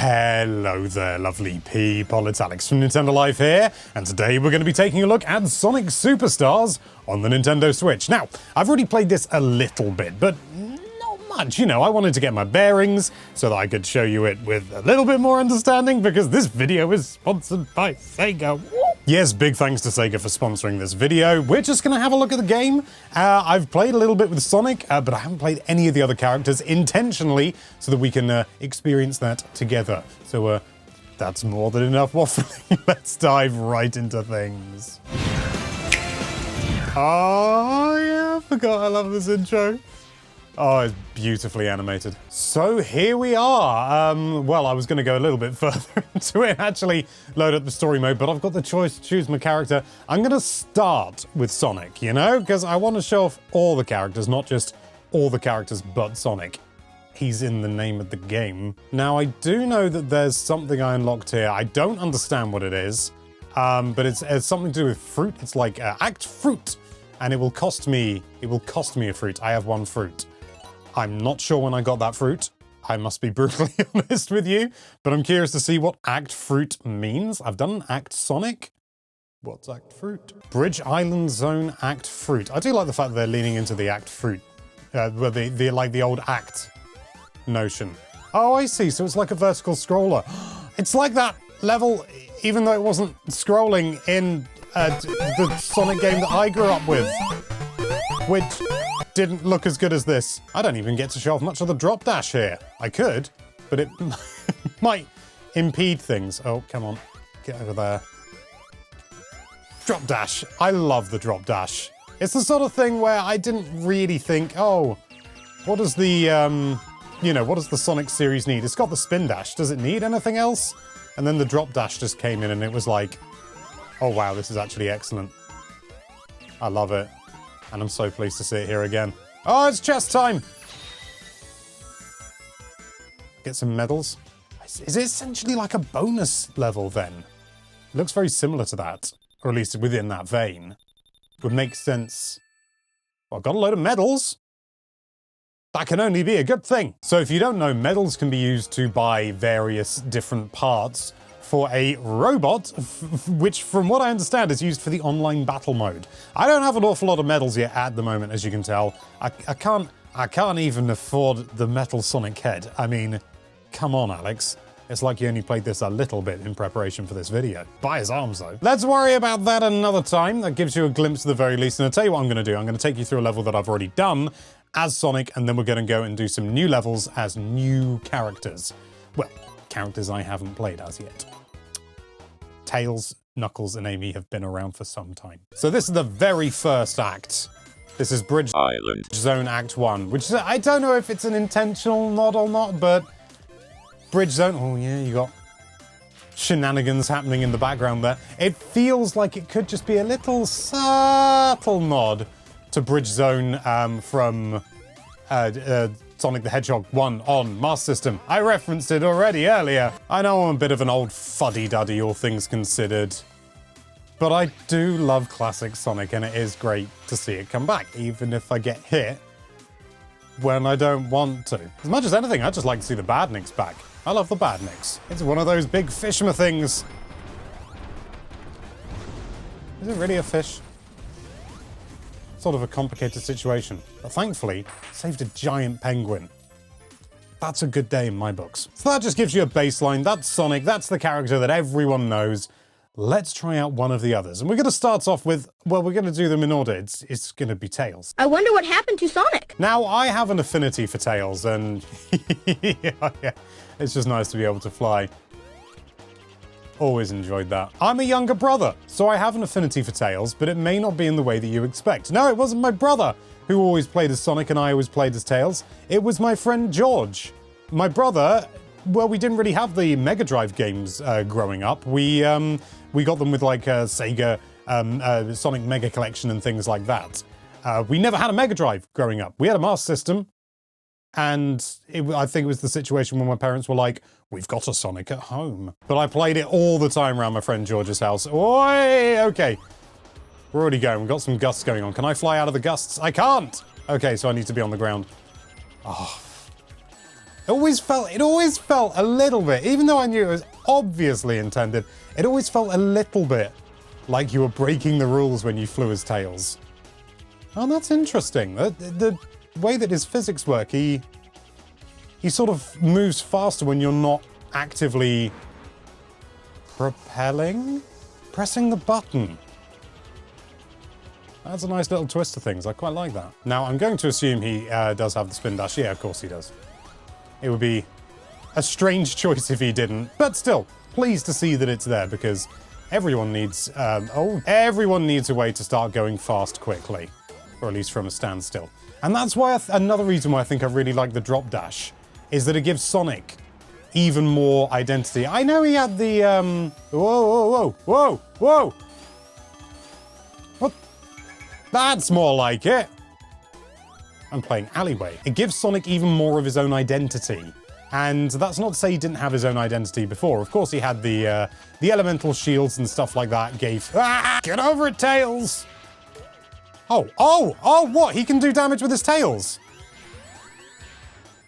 Hello there, lovely people. It's Alex from Nintendo Life here, and today we're going to be taking a look at Sonic Superstars on the Nintendo Switch. Now, I've already played this a little bit, but not much. You know, I wanted to get my bearings so that I could show you it with a little bit more understanding, because this video is sponsored by Sega. Yes, big thanks to Sega for sponsoring this video. We're just going to have a look at the game. I've played a little bit with Sonic, but I haven't played any of the other characters intentionally so that we can experience that together. So that's more than enough waffling. Let's dive right into things. Oh yeah, I forgot I love this intro. Oh, it's beautifully animated. So here we are. Well, I was going to go a little bit further into it and actually load up the story mode, but I've got the choice to choose my character. I'm going to start with Sonic, you know, because I want to show off all the characters, not just all the characters but Sonic. He's in the name of the game. Now, I do know that there's something I unlocked here. I don't understand what it is, but it's something to do with fruit. It's like act fruit, and it will cost me a fruit. I have one fruit. I'm not sure when I got that fruit. I must be brutally honest with you, but I'm curious to see what Act Fruit means. I've done an Act Sonic. What's Act Fruit? Bridge Island Zone Act Fruit. I do like the fact that they're leaning into the Act Fruit, well, like the old Act notion. Oh, I see. So it's like a vertical scroller. It's like that level, even though it wasn't scrolling in the Sonic game that I grew up with, which didn't look as good as this. I don't even get to show off much of the drop dash here. I could, but it might impede things. Oh, come on. Get over there. Drop dash. I love the drop dash. It's the sort of thing where I didn't really think, oh, what does the, you know, what does the Sonic series need? It's got the spin dash. Does it need anything else? And then the drop dash just came in and it was like, oh wow, this is actually excellent. I love it. And I'm so pleased to see it here again. Oh, it's chest time! Get some medals. Is it essentially like a bonus level then? It looks very similar to that, or at least within that vein. Would make sense. Well, I've got a load of medals. That can only be a good thing. So if you don't know, medals can be used to buy various different parts for a robot, which from what I understand is used for the online battle mode. I don't have an awful lot of medals yet at the moment, as you can tell. I can't even afford the metal Sonic head. I mean, come on, Alex. It's like you only played this a little bit in preparation for this video. Buy his arms, though. Let's worry about that another time. That gives you a glimpse at the very least. And I'll tell you what I'm going to do. I'm going to take you through a level that I've already done as Sonic, and then we're going to go and do some new levels as new characters. Well, characters I haven't played as yet. Tails, Knuckles, and Amy have been around for some time. So this is the very first act. This is Bridge Island Zone Act 1, which is, I don't know if it's an intentional nod or not, but Bridge Zone, oh yeah, you got shenanigans happening in the background there. It feels like it could just be a little subtle nod to Bridge Zone from Sonic the Hedgehog 1 on Master System. I referenced it already earlier. I know I'm a bit of an old fuddy-duddy, all things considered, but I do love classic Sonic, and it is great to see it come back, even if I get hit when I don't want to. As much as anything, I'd just like to see the Badniks back. I love the Badniks. It's one of those big fishma things. Is it really a fish? Sort of a complicated situation, but thankfully saved a giant penguin. That's a good day in my books. So that just gives you a baseline. That's Sonic, that's the character that everyone knows. Let's try out one of the others. And we're going to start off with, well, we're going to do them in order. It's going to be Tails. I wonder what happened to Sonic. Now, I have an affinity for Tails, and yeah, it's just nice to be able to fly. Always enjoyed that. I'm a younger brother, so I have an affinity for Tails, but it may not be in the way that you expect. No, it wasn't my brother who always played as Sonic and I always played as Tails. It was my friend George. My brother, well, we didn't really have the Mega Drive games growing up. We got them with like Sega Sonic Mega Collection and things like that. We never had a Mega Drive growing up. We had a Master System. And I think it was the situation when my parents were like, we've got a Sonic at home. But I played it all the time around my friend George's house. Oi! Okay. We're already going. We've got some gusts going on. Can I fly out of the gusts? I can't! Okay, so I need to be on the ground. Oh. It always felt a little bit, even though I knew it was obviously intended, it always felt a little bit like you were breaking the rules when you flew as Tails. Oh, that's interesting. The way that his physics work, he sort of moves faster when you're not actively propelling? Pressing the button. That's a nice little twist to things. I quite like that. Now, I'm going to assume he does have the spin dash. Yeah, of course he does. It would be a strange choice if he didn't. But still, pleased to see that it's there because everyone needs... everyone needs a way to start going fast quickly. Or at least from a standstill. And that's why another reason why I think I really like the drop dash is that it gives Sonic even more identity. I know he had the... Whoa! What? That's more like it. I'm playing Alleyway. It gives Sonic even more of his own identity. And that's not to say he didn't have his own identity before. Of course, he had the elemental shields and stuff like that gave... Ah! Get over it, Tails! Oh, what? He can do damage with his tails?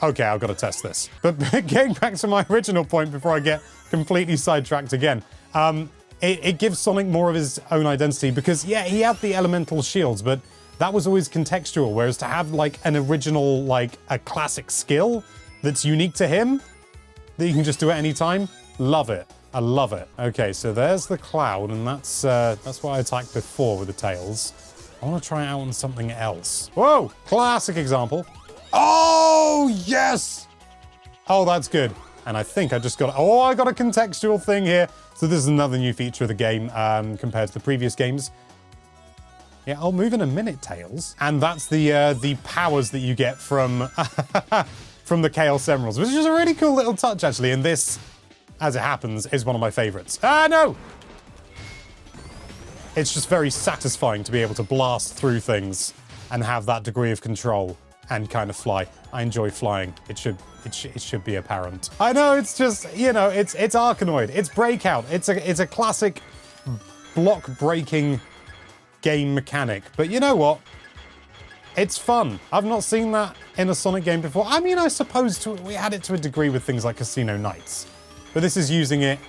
Okay, I've got to test this. But getting back to my original point before I get completely sidetracked again, it gives Sonic more of his own identity because, yeah, he had the elemental shields, but that was always contextual, whereas to have, like, an original, like, a classic skill that's unique to him, that you can just do at any time, love it. I love it. Okay, so there's the cloud, and that's what I attacked before with the tails. I want to try it out on something else. Whoa! Classic example. Oh, yes! Oh, that's good. And I think I just got... Oh, I got a contextual thing here. So this is another new feature of the game compared to the previous games. Yeah, I'll move in a minute, Tails. And that's the powers that you get from from the Chaos Emeralds, which is a really cool little touch, actually. And this, as it happens, is one of my favorites. Ah, no! It's just very satisfying to be able to blast through things and have that degree of control and kind of fly. I enjoy flying. It should be apparent. I know, it's just, you know, it's Arkanoid, it's Breakout, it's a classic block-breaking game mechanic. But you know what? It's fun. I've not seen that in a Sonic game before. I mean, I suppose we had it to a degree with things like Casino Nights. But this is using it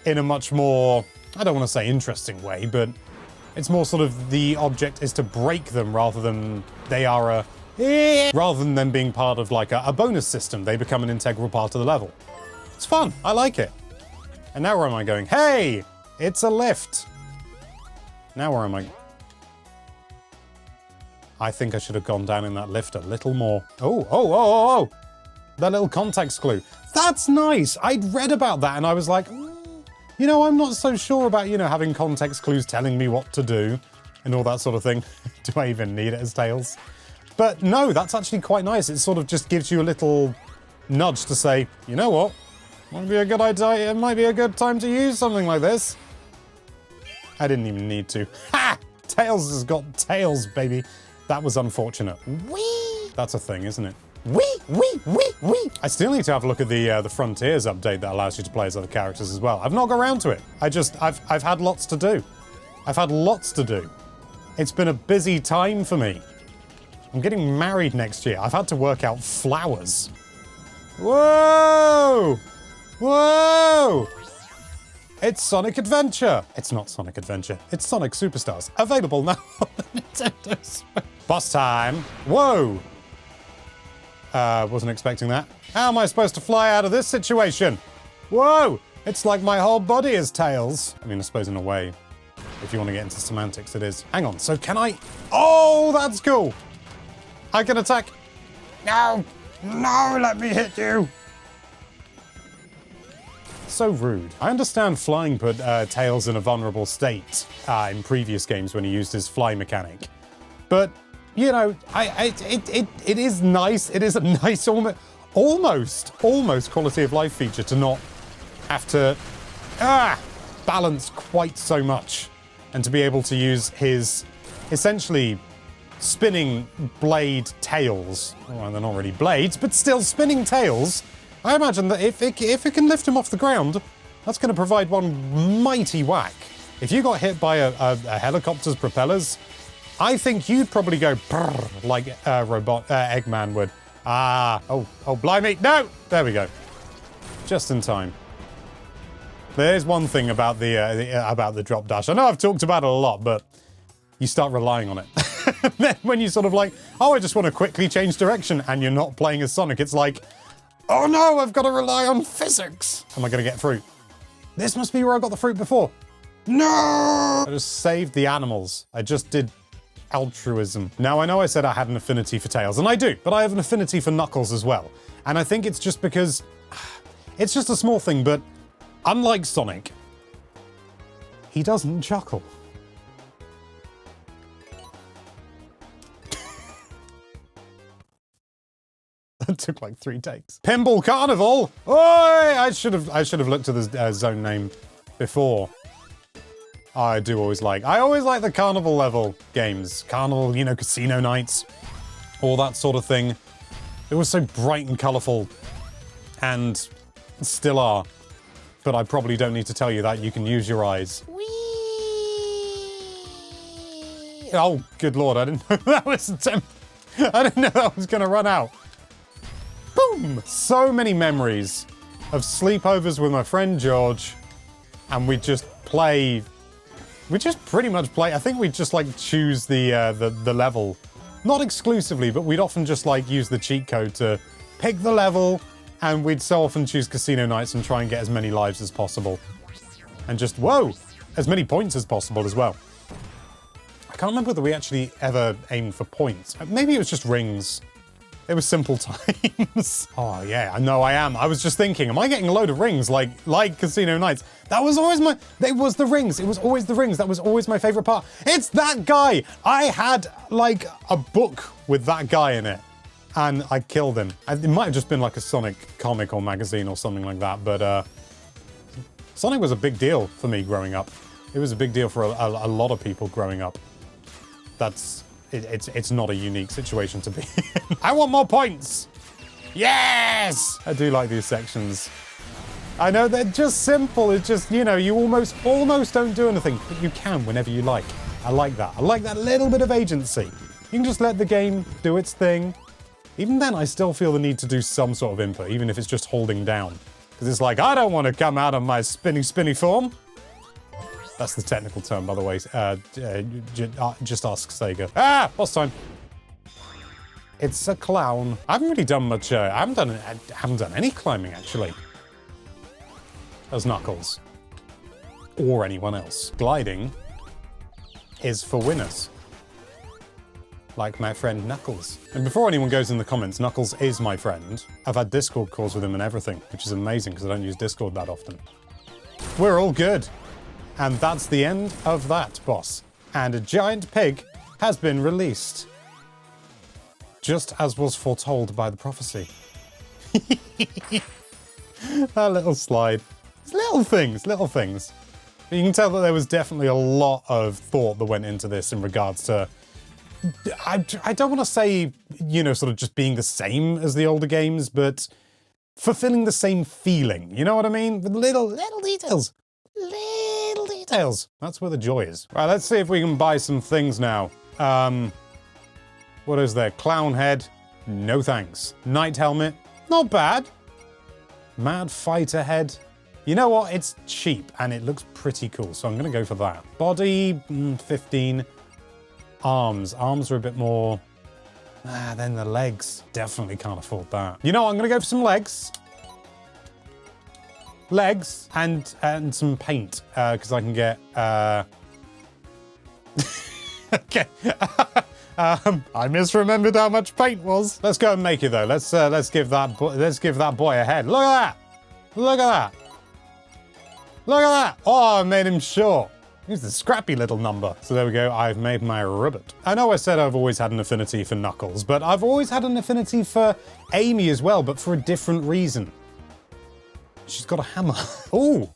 in a much more, I don't want to say interesting way, but it's more sort of the object is to break them rather than they are rather than them being part of like a bonus system. They become an integral part of the level. It's fun. I like it. And now where am I going? Hey, it's a lift. Now where am I? I think I should have gone down in that lift a little more. Oh. That little context clue. That's nice. I'd read about that and I was like, you know, I'm not so sure about, you know, having context clues telling me what to do and all that sort of thing. Do I even need it as Tails? But no, that's actually quite nice. It sort of just gives you a little nudge to say, you know what? Might be a good idea. It might be a good time to use something like this. I didn't even need to. Ha! Tails has got tails, baby. That was unfortunate. Whee! That's a thing, isn't it? Wee! I still need to have a look at the Frontiers update that allows you to play as other characters as well. I've not got around to it. I've had lots to do. I've had lots to do. It's been a busy time for me. I'm getting married next year. I've had to work out flowers. Whoa! It's Sonic Adventure. It's not Sonic Adventure. It's Sonic Superstars. Available now on the Nintendo Switch. Boss time. Whoa! Wasn't expecting that. How am I supposed to fly out of this situation? Whoa! It's like my whole body is Tails. I mean, I suppose in a way, if you want to get into semantics, it is. Hang on, so can I... Oh, that's cool! I can attack... No! No, let me hit you! So rude. I understand flying put Tails in a vulnerable state in previous games when he used his fly mechanic. But... you know, it is nice. It is a nice, almost quality of life feature to not have to balance quite so much, and to be able to use his essentially spinning blade tails. Well, they're not really blades, but still spinning tails. I imagine that if it can lift him off the ground, that's going to provide one mighty whack. If you got hit by a helicopter's propellers, I think you'd probably go like Eggman would, Ah, oh, blimey. No! There we go. Just in time. There's one thing about the drop dash. I know I've talked about it a lot, but you start relying on it. Then when you sort of like, oh, I just want to quickly change direction, and you're not playing as Sonic, it's like, oh no, I've got to rely on physics. Am I going to get fruit? This must be where I got the fruit before. No! I just saved the animals. I just did altruism. Now, I know I said I had an affinity for Tails, and I do, but I have an affinity for Knuckles as well. And I think it's just because, it's just a small thing, but unlike Sonic, he doesn't chuckle. That took like 3 takes. Pinball Carnival! Oi! I should have looked at the zone name before. I always like the carnival level games. Carnival, you know, casino nights, all that sort of thing. It was so bright and colourful, and still are. But I probably don't need to tell you that. You can use your eyes. Whee! Oh, good lord! I didn't know that was I didn't know that was going to run out. Boom! So many memories of sleepovers with my friend George, and we just play. We just pretty much play. I think we just like choose the level, not exclusively, but we'd often just like use the cheat code to pick the level, and we'd so often choose casino nights and try and get as many lives as possible, and just as many points as possible as well. I can't remember whether we actually ever aimed for points. Maybe it was just rings. It was simple times. Oh yeah, I know I am. I was just thinking, am I getting a load of rings like casino nights? That was always it was the rings. It was always the rings. That was always my favorite part. It's that guy. I had like a book with that guy in it, and I killed him. It might have just been like a Sonic comic or magazine or something like that, but Sonic was a big deal for me growing up. It was a big deal for a lot of people growing up. It's not a unique situation to be in. I want more points! Yes! I do like these sections. I know they're just simple. It's just, you know, you almost don't do anything, but you can whenever you like. I like that. I like that little bit of agency. You can just let the game do its thing. Even then, I still feel the need to do some sort of input, even if it's just holding down. Because it's like, I don't want to come out of my spinny form. That's the technical term, by the way. Just ask Sega. Ah! Boss time. It's a clown. I haven't really done much. I haven't done any climbing, actually. As Knuckles. Or anyone else. Gliding is for winners. Like my friend Knuckles. And before anyone goes in the comments, Knuckles is my friend. I've had Discord calls with him and everything, which is amazing because I don't use Discord that often. We're all good. And that's the end of that boss. And a giant pig has been released. Just as was foretold by the prophecy. That little slide. It's little things. But you can tell that there was definitely a lot of thought that went into this in regards to... I don't want to say, you know, sort of just being the same as the older games, but fulfilling the same feeling. You know what I mean? With little details. Little details. That's where the joy is. Right, let's see if we can buy some things now. What is there? Clown head. No thanks. Knight helmet. Not bad. Mad fighter head. You know what? It's cheap and it looks pretty cool, so I'm going to go for that. Body, 15. Arms. Arms are a bit more... then the legs. Definitely can't afford that. You know what? I'm going to go for some legs. Legs and some paint, because I can get... Okay. I misremembered how much paint was. Let's go and make it though. Let's give that boy a head. Look at that. Look at that. Look at that. Oh, I made him short. He's a scrappy little number. So there we go. I've made my ribbit. I know I said I've always had an affinity for Knuckles, but I've always had an affinity for Amy as well, but for a different reason. She's got a hammer. Ooh.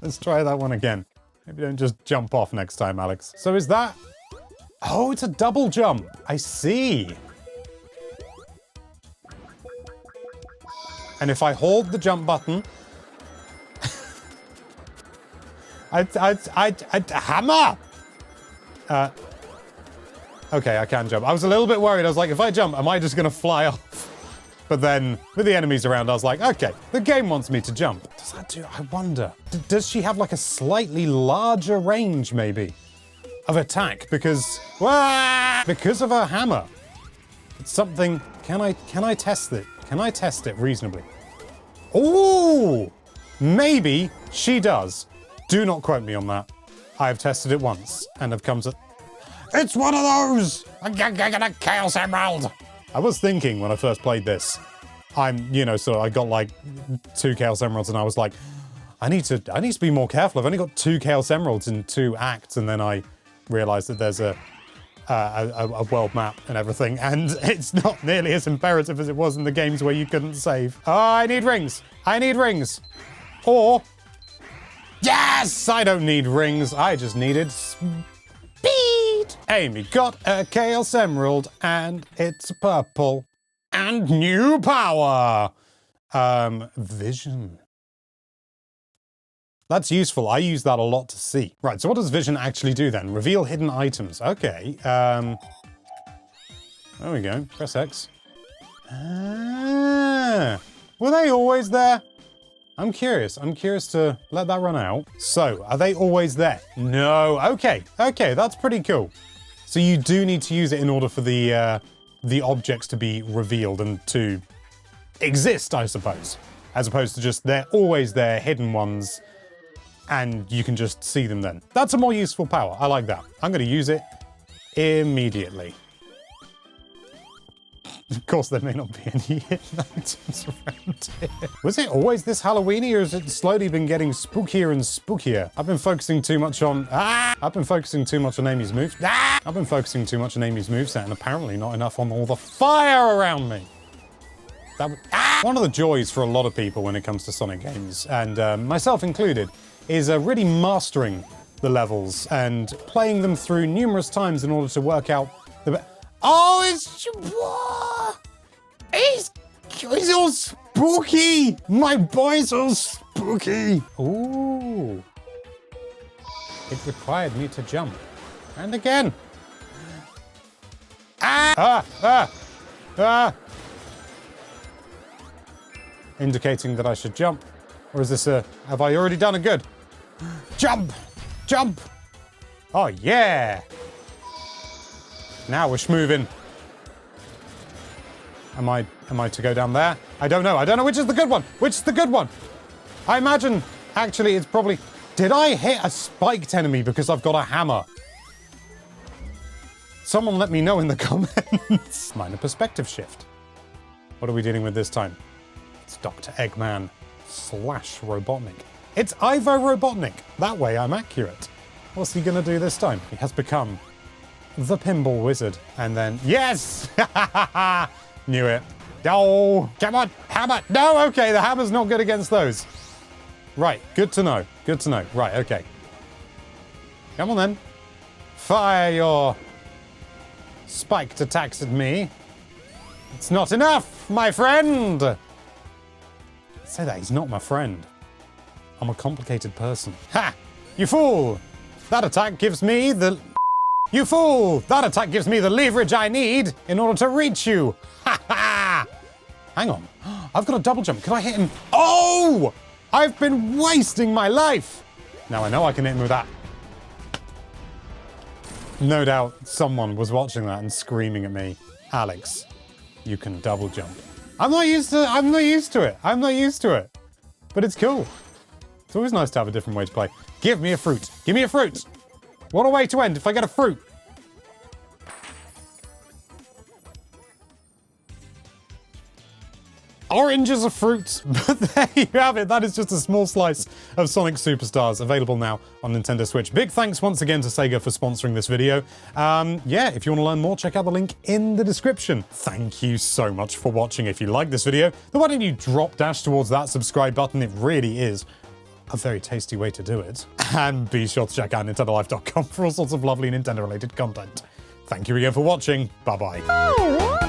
Let's try that one again. Maybe don't just jump off next time, Alex. So is that... Oh, it's a double jump. I see. And if I hold the jump button... I'd hammer! Okay, I can jump. I was a little bit worried. I was like, if I jump, am I just going to fly off? But then, with the enemies around, I was like, okay, the game wants me to jump. Does that do... I wonder. Does she have like a slightly larger range, maybe, of attack? Because of her hammer. It's something... Can I test it? Can I test it reasonably? Ooh! Maybe she does. Do not quote me on that. I have tested it once and have come to... It's one of those! I got a Chaos Emerald! I was thinking when I first played this, so I got like 2 Chaos Emeralds and I was like, I need to be more careful. I've only got 2 Chaos Emeralds in 2 acts, and then I realized that there's a world map and everything, and it's not nearly as imperative as it was in the games where you couldn't save. Oh, I need rings. I need rings. Or, yes, I don't need rings. I just needed speed. Amy got a Chaos Emerald, and it's purple. And new power. Vision. That's useful. I use that a lot to see. Right, so what does vision actually do then? Reveal hidden items. Okay. There we go. Press X. Ah, were they always there? I'm curious. I'm curious to let that run out. So, are they always there? No. Okay. Okay, that's pretty cool. So you do need to use it in order for the objects to be revealed and to exist, I suppose. As opposed to just they're always there, hidden ones, and you can just see them then. That's a more useful power. I like that. I'm going to use it immediately. Of course, there may not be any hidden items around here. Was it always this Halloween-y, or has it slowly been getting spookier and spookier? I've been focusing too much on... I've been focusing too much on Amy's moves. I've been focusing too much on Amy's moveset, and apparently not enough on all the fire around me. One of the joys for a lot of people when it comes to Sonic games, and myself included, is really mastering the levels and playing them through numerous times in order to work out the... Oh, he's all spooky! My boy's all spooky! Ooh. It required me to jump. And again. Indicating that I should jump. Or is this have I already done a good? Jump! Jump! Oh, yeah! Now we're schmoving. Am I to go down there? I don't know. I don't know which is the good one. Which is the good one? I imagine, actually, it's probably... Did I hit a spiked enemy because I've got a hammer? Someone let me know in the comments. Minor perspective shift. What are we dealing with this time? It's Dr. Eggman / Robotnik. It's Ivo Robotnik. That way I'm accurate. What's he gonna do this time? He has become the Pinball Wizard. And then, yes! Knew it. Oh, come on, hammer. No, okay, the hammer's not good against those. Right, good to know. Good to know. Right, okay. Come on then. Fire your spiked attacks at me. It's not enough, my friend. Say that, he's not my friend. I'm a complicated person. Ha! You fool! That attack gives me the... You fool! That attack gives me the leverage I need in order to reach you. Ha ha! Hang on. I've got a double jump. Can I hit him? Oh! I've been wasting my life! Now I know I can hit him with that. No doubt someone was watching that and screaming at me, Alex, you can double jump. I'm not used to it. But it's cool. It's always nice to have a different way to play. Give me a fruit. Give me a fruit. What a way to end if I get a fruit. Orange is a fruit, but there you have it. That is just a small slice of Sonic Superstars, available now on Nintendo Switch. Big thanks once again to Sega for sponsoring this video. Yeah, if you want to learn more, check out the link in the description. Thank you so much for watching. If you like this video, then why don't you drop dash towards that subscribe button? It really is a very tasty way to do it. And be sure to check out nintendolife.com for all sorts of lovely Nintendo-related content. Thank you again for watching. Bye-bye.